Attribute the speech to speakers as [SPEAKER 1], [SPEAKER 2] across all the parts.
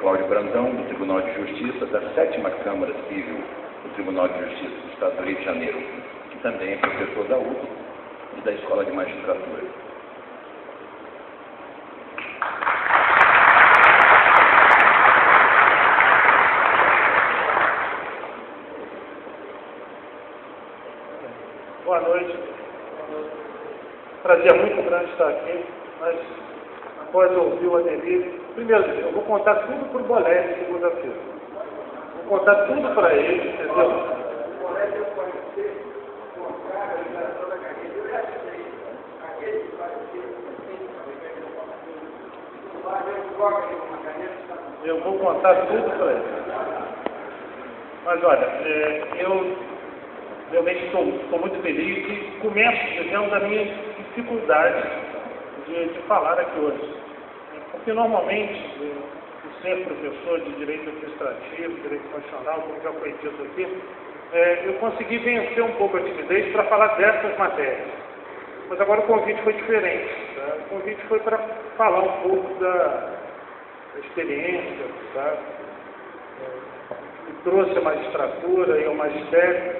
[SPEAKER 1] Cláudio Brandão, do Tribunal de Justiça da 7ª Câmara Civil do Tribunal de Justiça do Estado do Rio de Janeiro, que também é professor da USP e da Escola de Magistratura.
[SPEAKER 2] Boa noite. Prazer muito grande estar aqui, mas após ouvir o Ademir, primeiro, eu vou contar tudo para o Bolete segunda-feira. Vou contar tudo para ele, entendeu? Eu vou contar tudo para ele. Mas olha, eu realmente estou muito feliz e começo dizendo a minha dificuldade de falar aqui hoje. Porque normalmente, por ser professor de direito administrativo, direito constitucional, como já foi dito aqui, eu consegui vencer um pouco a timidez para falar dessas matérias. Mas agora o convite foi diferente. Tá? O convite foi para falar um pouco da experiência, tá? Que trouxe a magistratura e o magistério.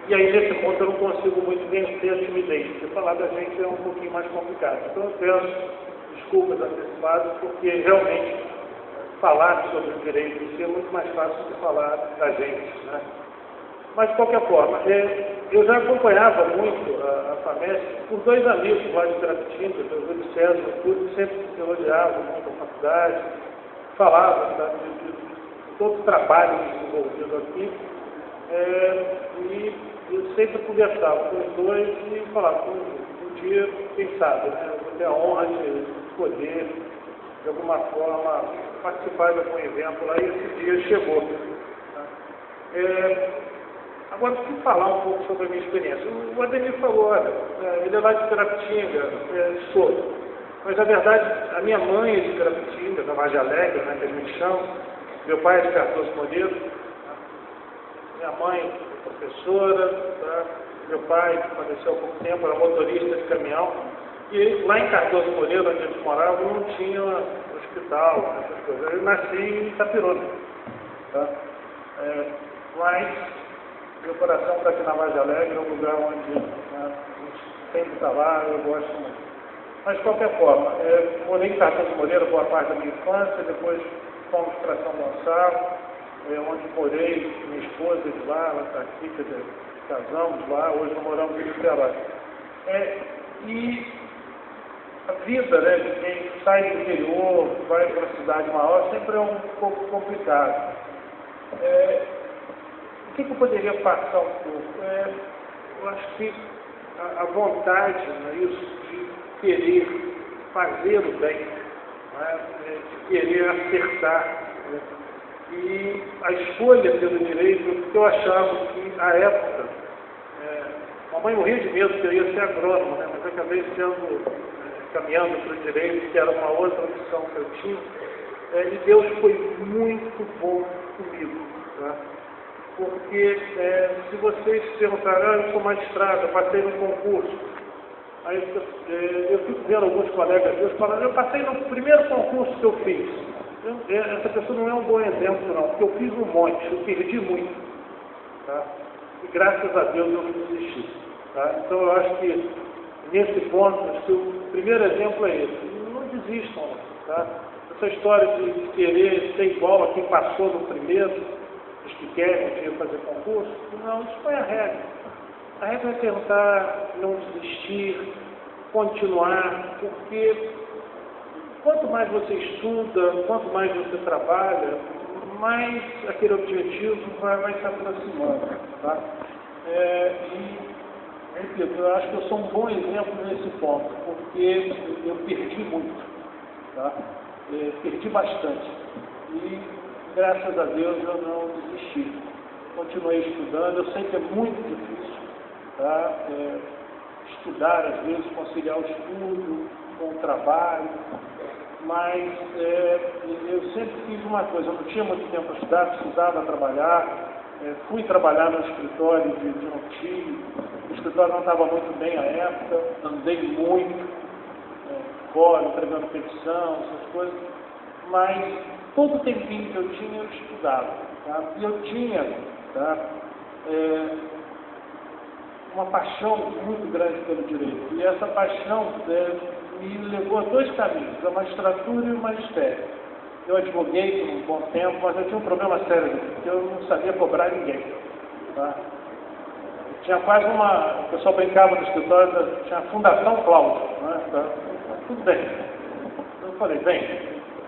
[SPEAKER 2] E aí, nesse ponto, eu não consigo muito vencer a timidez, porque falar da gente é um pouquinho mais complicado. Então, eu peço desculpas antecipadas, porque realmente falar sobre o direito em si é muito mais fácil do que falar da gente, né? Mas, de qualquer forma, eu já acompanhava muito a FAMESC por dois amigos lá de Carapitinga, o Júlio César, tudo, sempre se elogiavam muito a faculdade, falavam de todo o trabalho desenvolvido aqui. E eu sempre conversava com os dois e falava, um dia, quem sabe, né, eu vou ter a honra de poder, de alguma forma, participar de algum evento lá, e esse dia chegou. Tá? Agora, preciso falar um pouco sobre a minha experiência. O Ademir falou, olha, ele é lá de Carapitinga, sou. Mas, na verdade, a minha mãe é de Carapitinga, da Vargem Alegre, né, que eles me chamam. Meu pai é de Cardoso Moreira. Minha mãe é professora, tá? Meu pai faleceu há pouco tempo, era motorista de caminhão. E lá em Cardoso Moreira, onde eles moravam, não tinha hospital, essas coisas. Eu nasci em Itapirona. Tá? Mas meu coração está aqui na Vargem Alegre, é um lugar onde, né, a gente sempre está lá, eu gosto muito. Mas, de qualquer forma, morei em Cardoso Moreira boa parte da minha infância, depois fomos para São Gonçalo, onde morei, minha esposa de lá, ela está aqui, quer dizer, casamos lá, hoje moramos em Niterói. E a vida, né, de quem sai do interior, vai para uma cidade maior, sempre é um pouco complicado. O que eu poderia passar um pouco? Eu acho que a vontade, né, isso, de querer fazer o bem, né, de querer acertar, né, e a escolha pelo direito, porque eu achava que, à época, a mãe morria de medo que eu ia ser agrônomo, né, mas eu acabei caminhando para o direito, que era uma outra opção que eu tinha, e Deus foi muito bom comigo, tá? Porque se vocês perguntarem, eu sou magistrado, eu passei no concurso, aí eu fico vendo alguns colegas meus falando, eu passei no primeiro concurso que eu fiz. Essa pessoa não é um bom exemplo, não, porque eu fiz um monte, eu perdi muito. Tá? E graças a Deus eu não desisti. Tá? Então eu acho que, nesse ponto, acho que o primeiro exemplo é esse. Não desistam. Tá? Essa história de querer ser igual a quem passou no primeiro, os que querem fazer concurso, não, isso foi a regra. A regra é tentar não desistir, continuar, porque quanto mais você estuda, quanto mais você trabalha, mais aquele objetivo vai se aproximando. Tá? Repito, eu acho que eu sou um bom exemplo nesse ponto, porque eu perdi muito. Tá? Perdi bastante. E, graças a Deus, eu não desisti. Continuei estudando. Eu sei que é muito difícil, tá? Estudar, às vezes, conciliar o estudo com o trabalho, mas eu sempre fiz uma coisa, eu não tinha muito tempo para estudar, precisava trabalhar, fui trabalhar no escritório de um tio, o escritório não estava muito bem à época, andei muito, fora, entregando petição, essas coisas, mas todo o tempinho que eu tinha, eu estudava. Tá? E eu tinha, tá, uma paixão muito grande pelo direito. E essa paixão me levou a dois caminhos, a magistratura e o magistério. Eu advoguei por um bom tempo, mas eu tinha um problema sério, porque eu não sabia cobrar ninguém. Tá? Tinha quase o pessoal brincava no escritório, tinha a Fundação Cláudio. Né? Tá? Tudo bem. Eu falei, bem,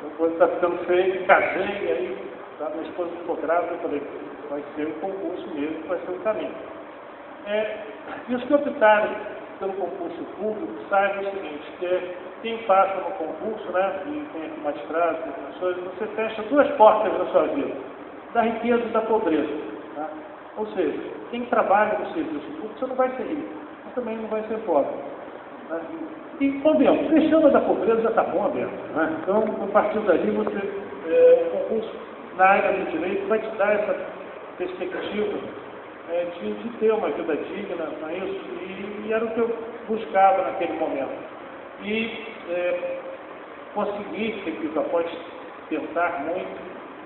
[SPEAKER 2] a coisa está ficando feia, casei, e aí tá, minha esposa ficou grávida, eu falei, vai ser o concurso mesmo, vai ser o caminho. E os que optaram pelo concurso público sabem o seguinte, que quem passa no concurso, né, e tem aqui magistrado, professores, você fecha duas portas na sua vida, da riqueza e da pobreza. Tá? Ou seja, quem trabalha no serviço público, você não vai ser rico, mas também não vai ser pobre. Né? E, convenhamos, fechando a da pobreza já está bom aberto. Né? Então, a partir dali, o concurso na área do direito vai te dar essa perspectiva de ter uma vida digna, não é isso? E era o que eu buscava naquele momento. E consegui, após tentar muito,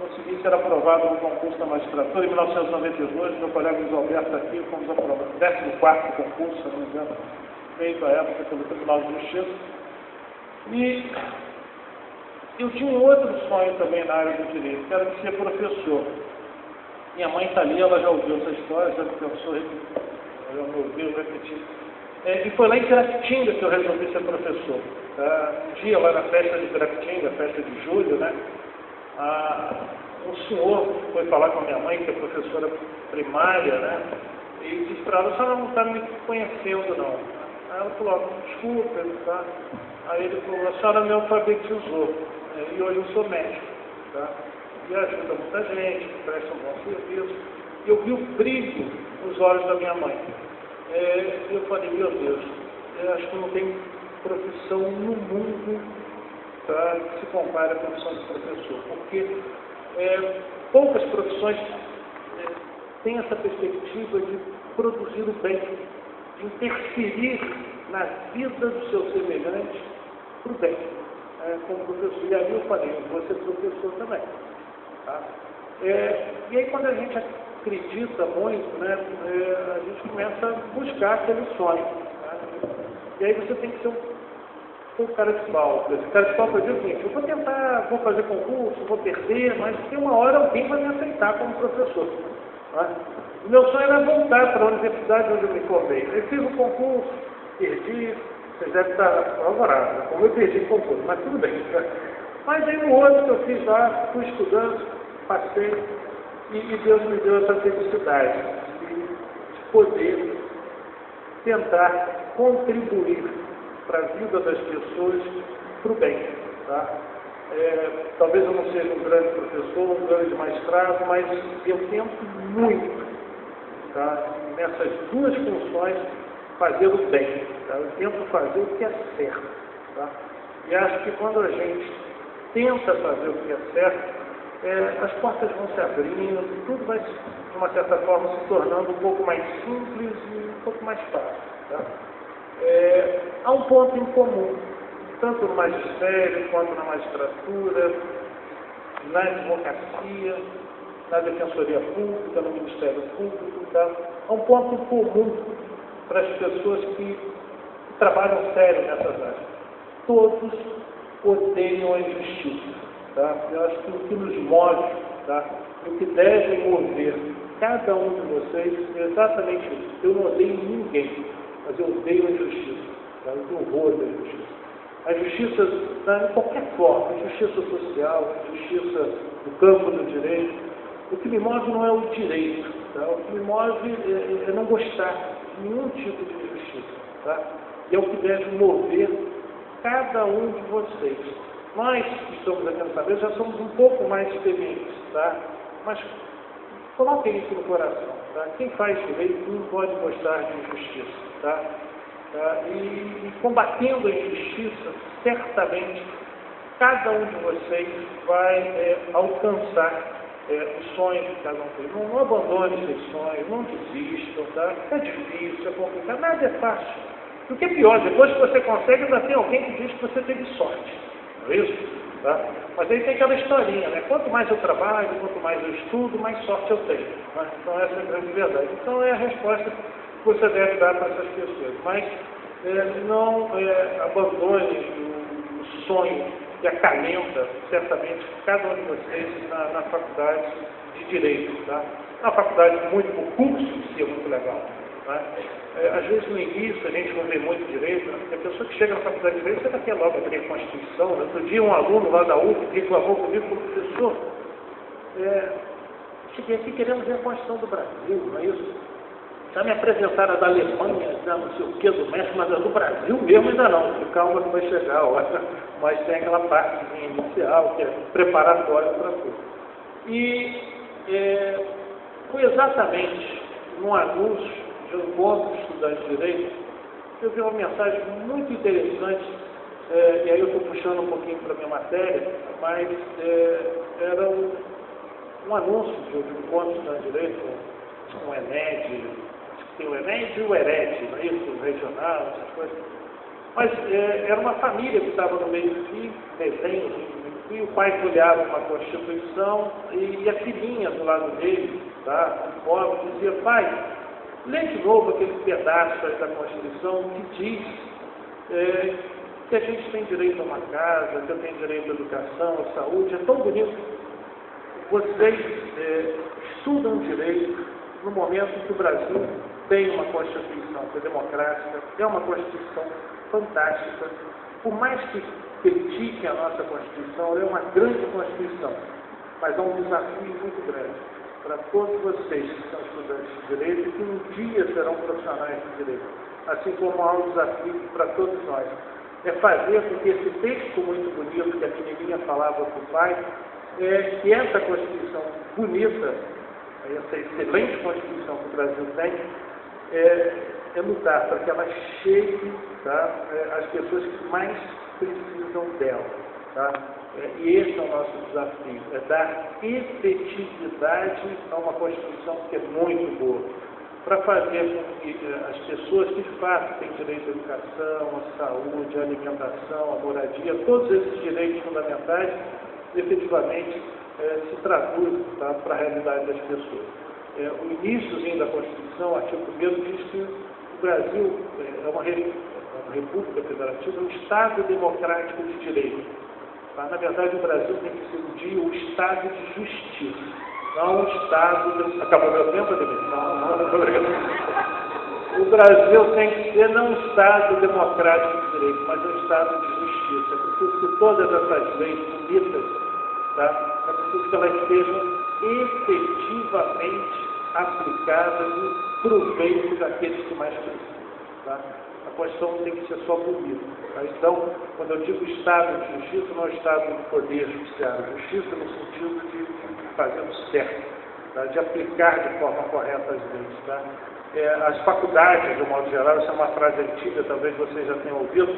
[SPEAKER 2] consegui ser aprovado no concurso da magistratura em 1992, meu colega Luiz Alberto aqui, fomos aprovados, 14º concurso, se não me engano, feito à época pelo Tribunal de Justiça. E eu tinha um outro sonho também na área do direito, que era de ser professor. Minha mãe está ali, ela já ouviu essa história, já pensou, já me ouviu repetir. E foi lá em Pirapitinga que eu resolvi ser professor. Um dia, lá na festa de Pirapitinga, festa de julho, né? Um senhor foi falar com a minha mãe, que é professora primária, né? E disse para ela, a senhora não está me conhecendo, não. Aí ela falou, desculpa, tá? Aí ele falou, a senhora me alfabetizou, e hoje eu sou médico, tá? E ajuda muita gente, presta um bom serviço. E eu vi o brilho nos olhos da minha mãe. Eu falei, meu Deus, eu acho que não tem profissão no mundo, tá, que se compare à profissão de professor, porque poucas profissões têm essa perspectiva de produzir o bem, de interferir na vida dos seus semelhantes para o bem, como professor. E aí eu falei, eu vou ser professor também. Tá? E aí quando a gente acredita muito, né, a gente começa a buscar aquele sonho. Tá? E aí você tem que ser um cara de pau. O cara de pau vai dizer o seguinte, eu vou tentar, vou fazer concurso, vou perder, mas tem uma hora alguém vai me aceitar como professor. Tá? O meu sonho era voltar para a universidade onde eu me formei. Eu fiz o concurso, perdi, vocês devem estar favoráveis, né? Como eu perdi o concurso, mas tudo bem. Tá? Mas aí no outro que eu fiz lá, fui estudando, passei, e Deus me deu essa felicidade de poder tentar contribuir para a vida das pessoas para o bem. Tá? Talvez eu não seja um grande professor, um grande magistrado, mas eu tento muito, tá, nessas duas funções, fazer o bem. Tá? Eu tento fazer o que é certo. Tá? E acho que quando a gente tenta fazer o que é certo, as portas vão se abrindo, tudo vai, de uma certa forma, se tornando um pouco mais simples e um pouco mais fácil. Tá? Há um ponto em comum, tanto no magistério, quanto na magistratura, na advocacia, na defensoria pública, no Ministério Público. Tá? Há um ponto em comum para as pessoas que trabalham sério nessas áreas. Todos odeiam a injustiça. Tá? Eu acho que o que nos move, tá? O que deve mover cada um de vocês é exatamente isso. Eu não odeio ninguém, mas eu odeio a injustiça. Tá? Eu tenho horror da injustiça. A justiça, tá, em qualquer forma, a justiça social, a justiça do campo do direito. O que me move não é o direito. Tá? O que me move é não gostar de nenhum tipo de injustiça. Tá? E é o que deve mover cada um de vocês. Nós que estamos aqui nessa mesa já somos um pouco mais experientes, tá? Mas coloquem isso no coração, tá? Quem faz direito não pode gostar de injustiça, tá? E combatendo a injustiça, certamente cada um de vocês vai alcançar os sonhos que cada um tem. Não abandone seus sonhos, não desistam, tá? É difícil, é complicado, nada é fácil. O que é pior, depois que você consegue, ainda tem alguém que diz que você teve sorte. Não é isso? Tá? Mas aí tem aquela historinha, né? Quanto mais eu trabalho, quanto mais eu estudo, mais sorte eu tenho. Né? Então essa é a grande verdade. Então é a resposta que você deve dar para essas pessoas. Mas não abandone o sonho que acalenta, certamente, cada um de vocês na faculdade de Direito. Tá? É uma faculdade o curso em si é muito legal. Né? Às vezes no início a gente não vê muito direito, né? Porque a pessoa que chega na faculdade de direito, você não quer logo abrir a Constituição. Né? Outro dia um aluno lá da UF reclamou comigo, professor, cheguei aqui querendo ver a Constituição do Brasil, não é isso? Já me apresentaram a da Alemanha, já não sei o que, do México, mas a do Brasil mesmo ainda não. Calma que vai chegar a hora, mas tem aquela parte inicial, que é preparatória para tudo. E foi exatamente num anúncio de um encontro de estudantes de Direito, eu vi uma mensagem muito interessante, e aí eu estou puxando um pouquinho para a minha matéria, mas era um anúncio de um encontro de estudantes de Direito, um ENED, tem o ENED e o ERED, não é isso? O regional, essas coisas. Mas era uma família que estava no meio do fio, desenhos, e o pai folheava uma Constituição e a filhinha do lado dele, tá, o pobre, dizia, pai, lê de novo aquele pedaço da Constituição que diz que a gente tem direito a uma casa, que eu tenho direito à educação, à saúde, é tão bonito. Vocês estudam direito no momento em que o Brasil tem uma Constituição que é democrática, é uma Constituição fantástica. Por mais que critiquem a nossa Constituição, ela é uma grande Constituição, mas é um desafio muito grande para todos vocês que são estudantes de Direito e que um dia serão profissionais de Direito, assim como há um desafio para todos nós. É fazer com que esse texto muito bonito que a menininha falava para o pai, que essa Constituição bonita, essa excelente Constituição que o Brasil tem, lutar para que ela chegue, tá, às pessoas que mais precisam dela. Tá? E esse é o nosso desafio, é dar efetividade a uma Constituição que é muito boa, para fazer com que as pessoas que de fato têm direito à educação, à saúde, à alimentação, à moradia, todos esses direitos fundamentais, efetivamente se traduzem, tá, para a realidade das pessoas. O iníciozinho da Constituição, artigo 1º, diz que o Brasil é uma república federativa, um Estado democrático de direito. Tá? Na verdade, o Brasil tem que ser um dia o Estado de justiça, não o Estado de... Acabou meu tempo, Ademir? Não, obrigado. O Brasil tem que ser não um Estado democrático de direito, mas um Estado de justiça. É preciso que todas essas leis bonitas, tá? É preciso que elas sejam efetivamente aplicadas no proveito daqueles que mais precisam. Tá? A Constituição tem que ser só bonita. Tá? Então, quando eu digo Estado de Justiça, não é o Estado do Poder Judiciário. Justiça no sentido de fazer o certo, tá? De aplicar de forma correta as leis. Tá? As faculdades, de um modo geral, essa é uma frase antiga, talvez vocês já tenham ouvido,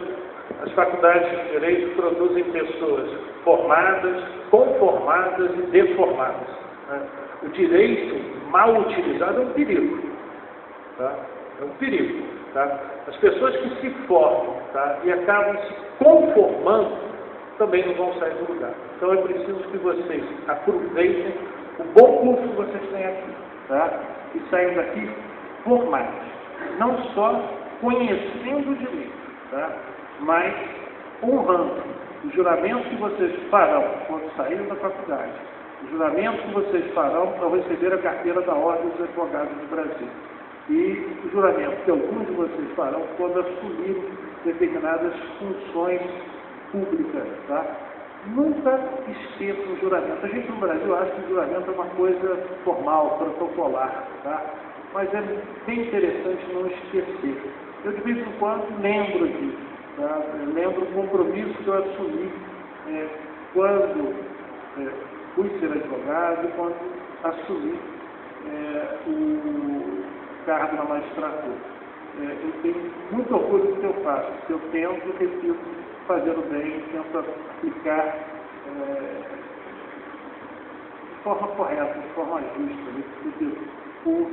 [SPEAKER 2] as faculdades de Direito produzem pessoas formadas, conformadas e deformadas. Né? O direito mal utilizado é um perigo. Tá? É um perigo. Tá? As pessoas que se formam, tá, e acabam se conformando também não vão sair do lugar. Então é preciso que vocês aproveitem o bom curso que vocês têm aqui, tá? E saiam daqui formados, não só conhecendo o direito, tá? Mas honrando o juramento que vocês farão quando saírem da faculdade, o juramento que vocês farão ao receber a carteira da Ordem dos Advogados do Brasil. E o juramento que alguns de vocês farão quando assumirem determinadas funções públicas. Tá? Nunca esqueçam o juramento. A gente no Brasil acha que o juramento é uma coisa formal, protocolar, tá? Mas é bem interessante não esquecer. Eu de vez em quando lembro disso. Tá? Eu lembro o compromisso que eu assumi quando fui ser advogado e quando assumi o cargo na magistratura. Eu tenho muito orgulho do que eu faço, porque eu tento e repito fazer o bem, tento aplicar de forma correta, de forma justa, por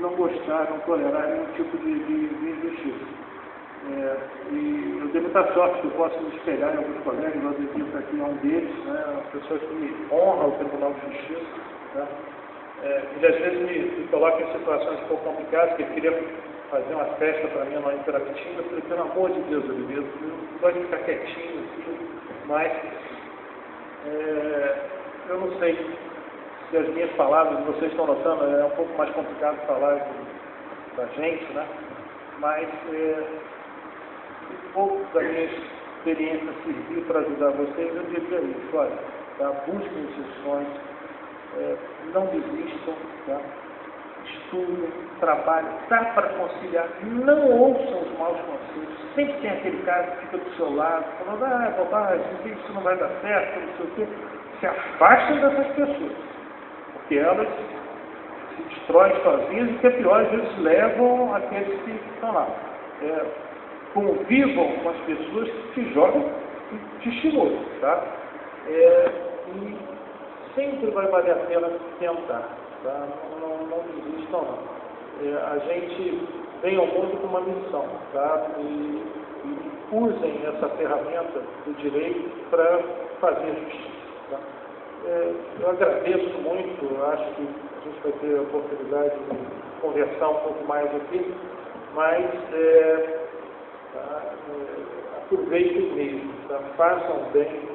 [SPEAKER 2] não gostar, não tolerar nenhum tipo de injustiça. E eu devo estar sorte que eu posso me espelhar em alguns colegas, o Ademir aqui é um deles, né, pessoas que me honram o Tribunal de Justiça, né, ele às vezes me coloca em situações um pouco complicadas, que ele queria fazer uma festa para mim lá em Pirapitinga. Eu falei, pelo amor de Deus, Ademir, eu gosto de ficar quietinho, assim, mas eu não sei se as minhas palavras, vocês estão notando, é um pouco mais complicado falar da gente, né? Mas um pouco da minha experiência servir para ajudar vocês, eu diria isso, olha, tá? Busquem os seus sonhos, não desistam, tá? Estudem, trabalhem, dá para conciliar, não ouçam os maus conselhos, sempre tem aquele cara que fica do seu lado, falando, bobagem, isso não vai dar certo, não sei o quê. Se afastem dessas pessoas, porque elas se destroem sozinhas e, que é pior, às vezes levam aqueles que estão lá. Convivam com as pessoas que te jogam e te estimulam, tá? E sempre vai valer a pena tentar, tá? Não desistam, não. A gente vem ao mundo com uma missão, tá? E usem essa ferramenta do direito para fazer justiça, tá? Eu agradeço muito, acho que a gente vai ter a oportunidade de conversar um pouco mais aqui, mas aproveitem mesmo, tá? Façam bem,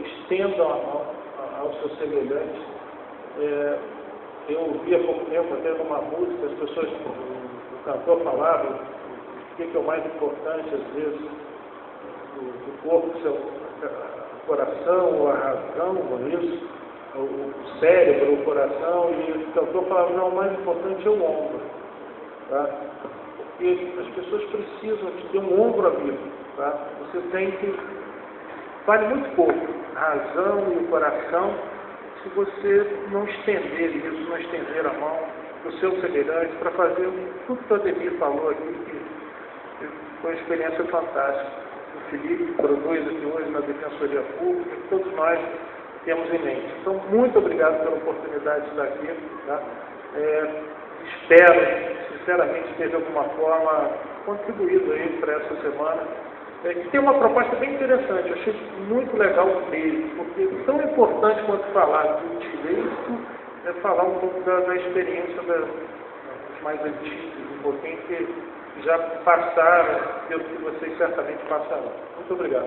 [SPEAKER 2] estendam a mão aos seus semelhantes. Eu ouvi há pouco tempo, até numa música, as pessoas, o cantor falava o que é o mais importante, às vezes, do corpo, o coração, a razão, isso, o cérebro, o coração, e o cantor falava, não, o mais importante é o ombro, tá? Porque as pessoas precisam de ter um ombro amigo, tá? Você tem que, vale muito pouco, a razão e o coração, se você não estender isso, não estender a mão do seu semelhante para fazer tudo que o Ademir falou aqui, que foi uma experiência fantástica. O Felipe produz aqui hoje na Defensoria Pública, que todos nós temos em mente. Então, muito obrigado pela oportunidade de estar aqui. Tá? Espero, sinceramente, ter de alguma forma contribuído aí para essa semana. Que tem uma proposta bem interessante, eu achei muito legal mesmo, porque tão importante quanto falar do direito é falar um pouco da experiência dos mais antigos, um pouquinho que já passaram, pelo que vocês certamente passarão. Muito obrigado.